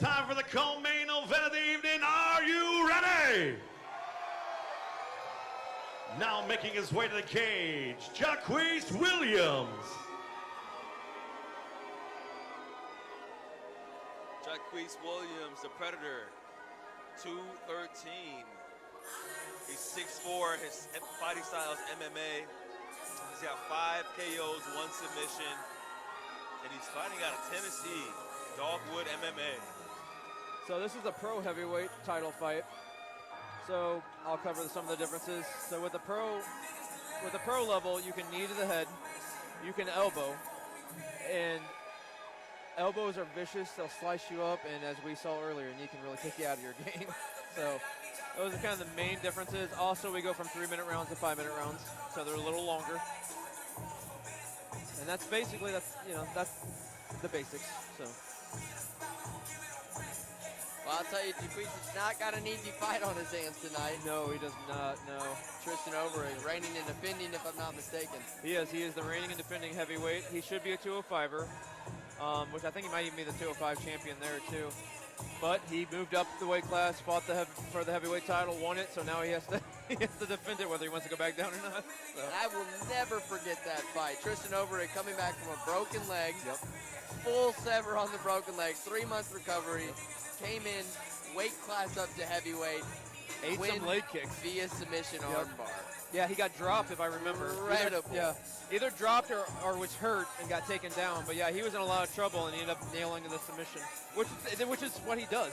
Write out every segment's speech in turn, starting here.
time for the co-main event of the evening. Are you ready? Now making his way to the cage, Jaquis Williams. Jaquis Williams, the Predator, 213. He's 6'4", his fighting style is MMA. He's got 5 KOs, 1 submission, and he's fighting out of Tennessee, Dogwood MMA. So this is a pro heavyweight title fight. So I'll cover some of the differences. So with the pro level, you can knee to the head, you can elbow, and elbows are vicious. They'll slice you up, and as we saw earlier, knee can really take you out of your game. So those are kind of the main differences. Also, we go from 3-minute rounds to 5-minute rounds, so they're a little longer. And that's basically that's the basics. So. Well, I'll tell you, Jaquis has not got an easy fight on his hands tonight. No, he does not. No. Tristan Overvig, reigning and defending, if I'm not mistaken. He is. He is the reigning and defending heavyweight. He should be a 205er, which I think he might even be the 205 champion there too. But he moved up the weight class, fought for the heavyweight title, won it. So now he has to defend it, whether he wants to go back down or not. So. I will never forget that fight. Tristan Overvig coming back from a broken leg, Yep. Full sever on the broken leg, 3-month recovery. Came in, weight class up to heavyweight. Ate some leg kicks. Via submission armbar. Yeah, he got dropped, if I remember. Incredible. Either dropped or was hurt and got taken down. But yeah, he was in a lot of trouble and he ended up nailing the submission, which is what he does.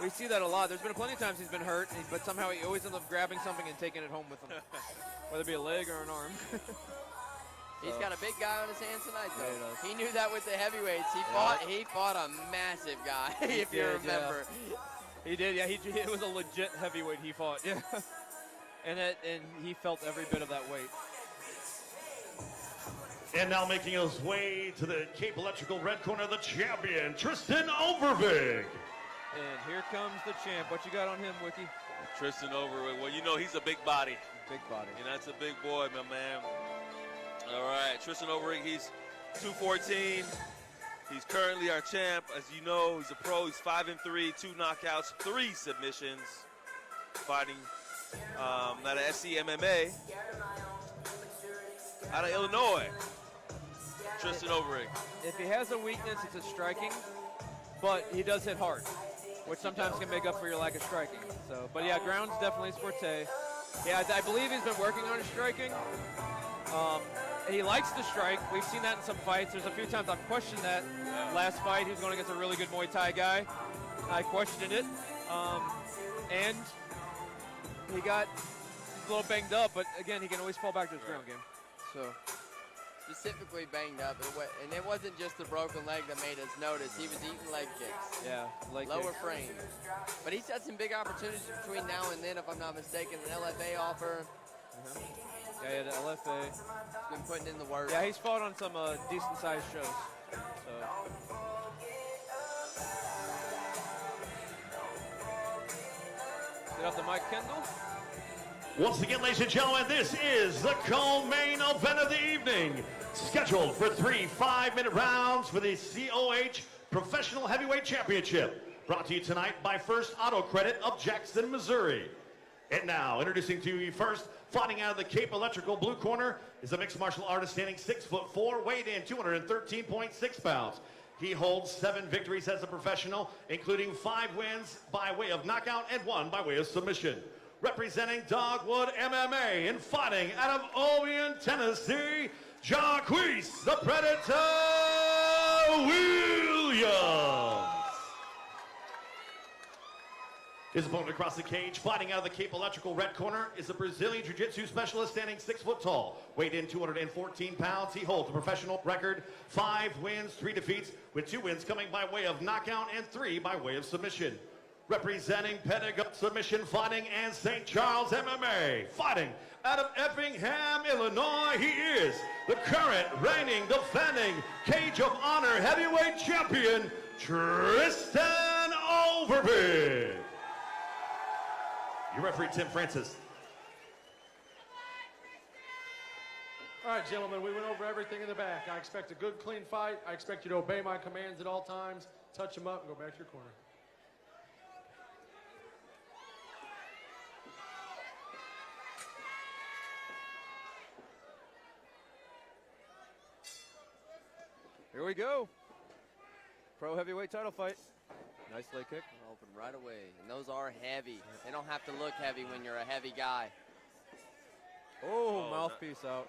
We see that a lot. There's been plenty of times he's been hurt, but somehow he always ends up grabbing something and taking it home with him, whether it be a leg or an arm. He's got a big guy on his hands tonight, though. Yeah, he knew that with the heavyweights. He fought a massive guy, if you remember. Yeah. He did, yeah. It was a legit heavyweight he fought, yeah. and he felt every bit of that weight. And now making his way to the Cape Electrical red corner, the champion, Tristan Overvig. And here comes the champ. What you got on him, Wiki? Tristan Overvig, well, you know he's a big body. Big body. And that's a big boy, my man. All right, Tristan Overvig, he's 214. He's currently our champ. As you know, he's a pro. He's 5-3, 2 knockouts, 3 submissions. Fighting out of SCMMA. Out of Illinois, Tristan Overvig. If he has a weakness, it's his striking, but he does hit hard, which sometimes can make up for your lack of striking. So, but yeah, ground's definitely his forte. Yeah, I believe he's been working on his striking. He likes to strike. We've seen that in some fights. There's a few times I've questioned that. Last fight, he was going against a really good Muay Thai guy. I questioned it. And he got a little banged up, but again, he can always fall back to his ground game. So, specifically banged up, and it wasn't just the broken leg that made us notice. He was eating leg kicks. Yeah, lower frame. But he's had some big opportunities between now and then, if I'm not mistaken. An LFA offer. Yeah, the LFA. He's been putting in the work. Yeah, he's fought on some decent-sized shows. So. Get off the mic, Kendall. Once again, ladies and gentlemen, this is the co-main event of the evening. Scheduled for 3 5-minute rounds for the COH Professional Heavyweight Championship. Brought to you tonight by First Auto Credit of Jackson, Missouri. And now, introducing to you first, fighting out of the Cape Electrical blue corner, is a mixed martial artist standing 6'4", weighed in 213.6 pounds. He holds 7 victories as a professional, including 5 wins by way of knockout and 1 by way of submission. Representing Dogwood MMA and fighting out of Olean, Tennessee, Jaquis, the Predator Williams. His opponent across the cage, fighting out of the Cape Electrical red corner, is a Brazilian Jiu-Jitsu specialist standing 6 foot tall, weighed in 214 pounds. He holds a professional record, 5 wins, 3 defeats, with 2 wins coming by way of knockout and 3 by way of submission. Representing Pentagon Submission Fighting and St. Charles MMA, fighting out of Effingham, Illinois, he is the current reigning, defending Cage of Honor heavyweight champion, Tristan Overvig. Your referee, Tim Francis. All right, gentlemen, we went over everything in the back. I expect a good, clean fight. I expect you to obey my commands at all times, touch them up, and go back to your corner. we go. Pro heavyweight title fight. Nice leg kick. Open right away. And those are heavy. They don't have to look heavy when you're a heavy guy. Oh, mouthpiece out.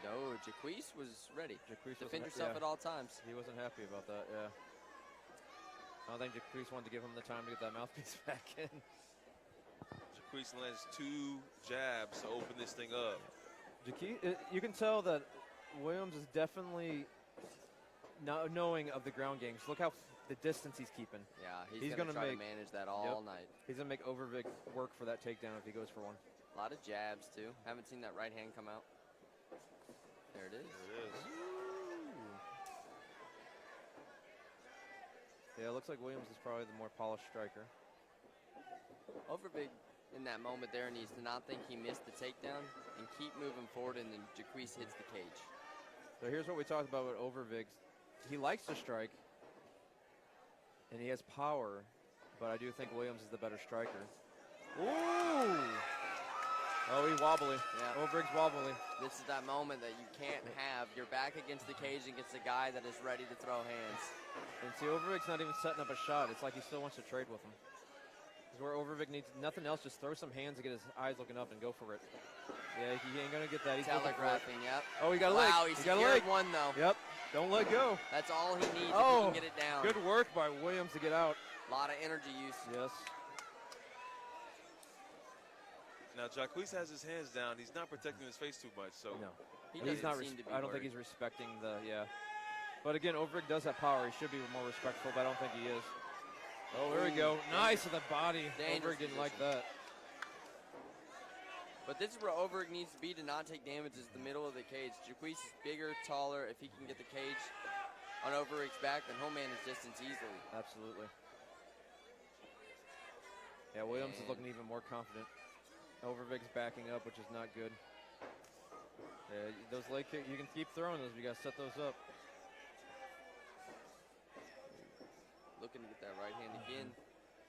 No, Jaquis was ready. Jaquis Defend yourself at all times. He wasn't happy about that, yeah. I don't think Jaquis wanted to give him the time to get that mouthpiece back in. Jaquis lands 2 jabs to open this thing up. Jaquis, you can tell that Williams is definitely not knowing of the ground game. Just look how the distance he's keeping. Yeah, he's going to try to manage that all night. He's going to make Overvig work for that takedown if he goes for one. A lot of jabs, too. Haven't seen that right hand come out. There it is. There it is. Yeah, it looks like Williams is probably the more polished striker. Overvig in that moment there needs to not think he missed the takedown and keep moving forward, and then Jaquis hits the cage. So here's what we talked about with Overvig. He likes to strike, and he has power, but I do think Williams is the better striker. Ooh! Oh, he's wobbly. Yeah. Overvig's wobbly. This is that moment that you can't have. You're back against the cage against a guy that is ready to throw hands. And see, Overvig's not even setting up a shot. It's like he still wants to trade with him. This is where Overvig needs nothing else. Just throw some hands and get his eyes looking up and go for it. Yeah, he ain't going to get that. He's telegraphing, yep. Oh, he got a leg. Wow, he secured one, though. Yep. Don't let go. That's all he needs if he can get it down. Good work by Williams to get out. A lot of energy use. Yes. Now, Jaquis has his hands down. He's not protecting his face too much, so. No. He's not seem to be I don't think he's respecting the, But again, Overvig does have power. He should be more respectful, but I don't think he is. Oh, there we go. Nice with the body. Dangerous Overvig didn't like that. But this is where Overvig needs to be to not take damage, is the middle of the cage. Jaquis is bigger, taller. If he can get the cage on Overvig's back, then he'll manage distance easily. Absolutely. Yeah, Williams is looking even more confident. Overvig's backing up, which is not good. Yeah, those leg kicks, you can keep throwing those, but you got to set those up. Looking to get that right hand again.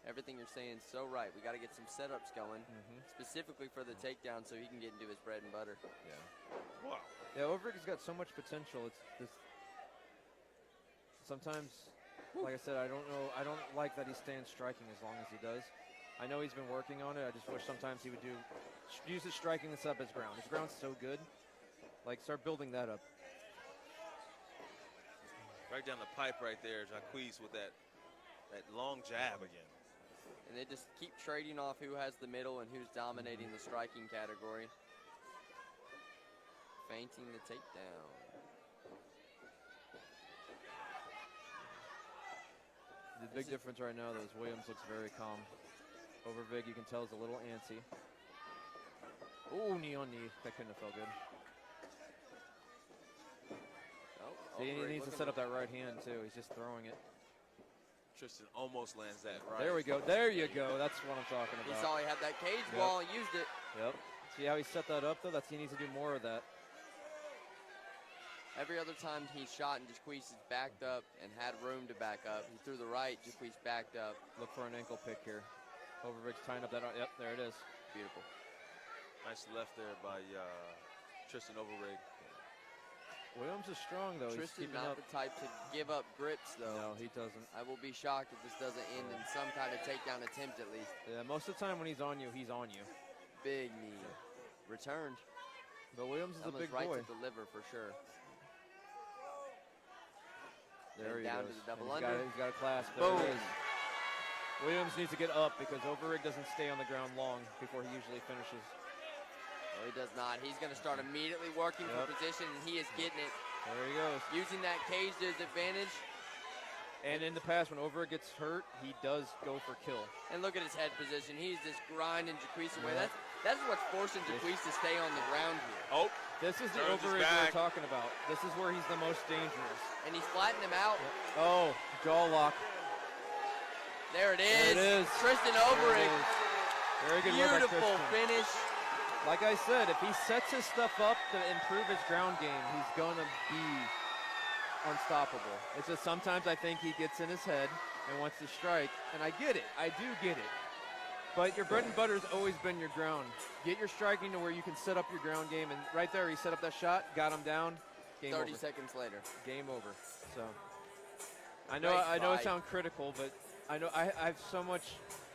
Everything you're saying is so right. We got to get some setups going, specifically for the takedown, so he can get into his bread and butter. Yeah. Wow. Yeah, Overvig's got so much potential. It's this. Sometimes, like I said, I don't know. I don't like that he stands striking as long as he does. I know he's been working on it. I just wish sometimes he would use his striking this up as ground. His ground's so good. Like, start building that up. Right down the pipe right there, Jaquis with that long jab again. And they just keep trading off who has the middle and who's dominating the striking category. Feinting the takedown. The big difference right now, though, is Williams looks very calm. Overvig, you can tell, is a little antsy. Ooh, knee on knee. That couldn't have felt good. See, he needs to set up that right hand, too. He's just throwing it. Tristan almost lands that right. There we go. There you go. That's what I'm talking about. He saw he had that cage wall and used it. Yep. See how he set that up, though? He needs to do more of that. Every other time he shot and Jaquis is backed up and had room to back up. He threw the right, Jaquis backed up. Look for an ankle pick here. Overvig's tying up that. Yep, there it is. Beautiful. Nice left there by Tristan Overvig. Williams is strong, though. Tristan's not the type to give up grips, though. No, he doesn't. I will be shocked if this doesn't end in some kind of takedown attempt at least. Yeah, most of the time when he's on you, he's on you. Big knee. Returned. But Williams is a big right boy. to deliver for sure. There he down goes. to the double And under. He's got a clasp. Boom. There it is. Williams needs to get up because Overvig doesn't stay on the ground long before he usually finishes. No, he does not. He's going to start immediately working for position, and he is getting it. There he goes. Using that cage to his advantage. And in the past, when Overvig gets hurt, he does go for kill. And look at his head position. He's just grinding Jaquis away. That's what's forcing Jaquis to stay on the ground here. Oh, this is the Overvig we're talking about. This is where he's the most dangerous. And he's flattened him out. Oh, jaw lock. There it is. There it is. Tristan Overvig. Very good Beautiful work by Tristan. finish. Like I said, if he sets his stuff up to improve his ground game, he's going to be unstoppable. It's just sometimes I think he gets in his head and wants to strike, and I get it. I do get it. But your bread and butter has always been your ground. Get your striking to where you can set up your ground game, and right there he set up that shot, got him down. Game 30 over. seconds later. Game over. So I know Nice I know it fight. sounds critical, but I know I have so much.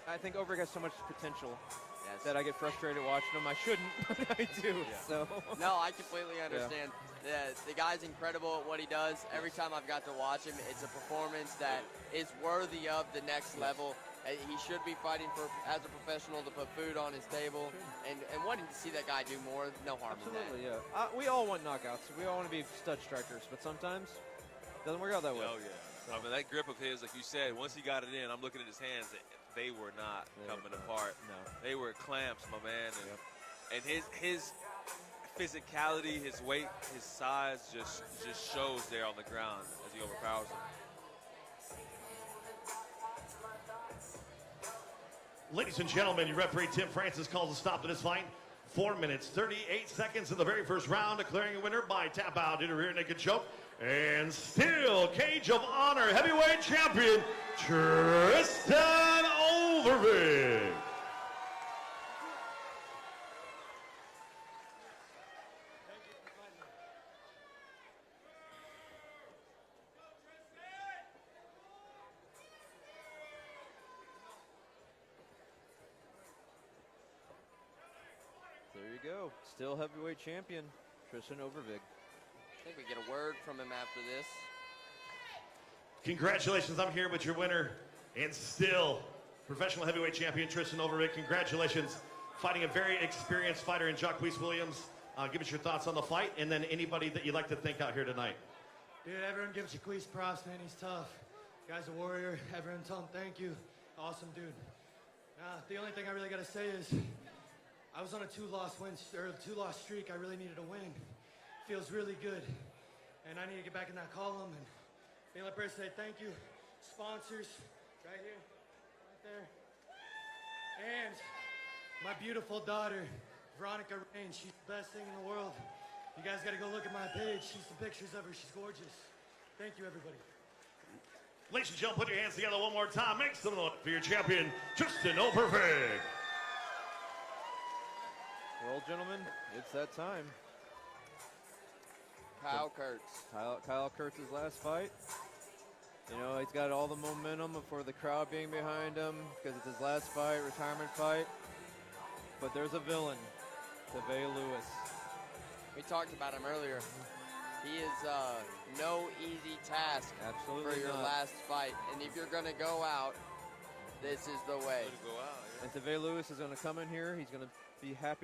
I think Overvig has so much potential Yes. that I get frustrated watching him. I shouldn't, but I do. So No, I completely understand. The guy's incredible at what he does. Every time I've got to watch him, it's a performance that is worthy of the next level. He should be fighting for, as a professional, to put food on his table, and wanting to see that guy do more. No harm absolutely, in that. yeah. We all want knockouts. We all want to be stud strikers, but sometimes it doesn't work out that way. Oh, yeah. I mean, that grip of his, like you said, once he got it in, I'm looking at his hands. They were not coming apart. No. They were clamps, my man. And his physicality, his weight, his size just shows there on the ground as he overpowers him. Ladies and gentlemen, your referee Tim Francis calls a stop to this fight. 4 minutes, 38 seconds in the very first round, declaring a winner by tap out due to rear naked choke. And still, Cage of Honor heavyweight champion, Tristan Overvig. There you go. Still heavyweight champion, Tristan Overvig. I think we get a word from him after this. Congratulations, I'm here with your winner and still professional heavyweight champion Tristan Overvig. Congratulations, fighting a very experienced fighter in Jaquis Williams. Give us your thoughts on the fight, and then anybody that you'd like to thank out here tonight. Dude, everyone gives Jaquis props, man. He's tough. Guy's a warrior. Everyone tell him thank you. Awesome dude. The only thing I really got to say is I was on a two-loss streak. I really needed a win. Feels really good. And I need to get back in that column. And being like to say thank you. Sponsors, right here, right there. And my beautiful daughter, Veronica Rain. She's the best thing in the world. You guys got to go look at my page. See some pictures of her. She's gorgeous. Thank you, everybody. Ladies and gentlemen, put your hands together one more time. Make some noise for your champion, Tristan Overvig. Well, gentlemen, it's that time. Kyle Kurtz. Kyle Kurtz's last fight. You know, he's got all the momentum for the crowd being behind him because it's his last fight, retirement fight. But there's a villain, Jaquis Lewis. We talked about him earlier. He is no easy task Absolutely for your not. last fight. And if you're going to go out, this is the way. Way to go out, yeah. And Jaquis Lewis is going to come in here. He's going to be happy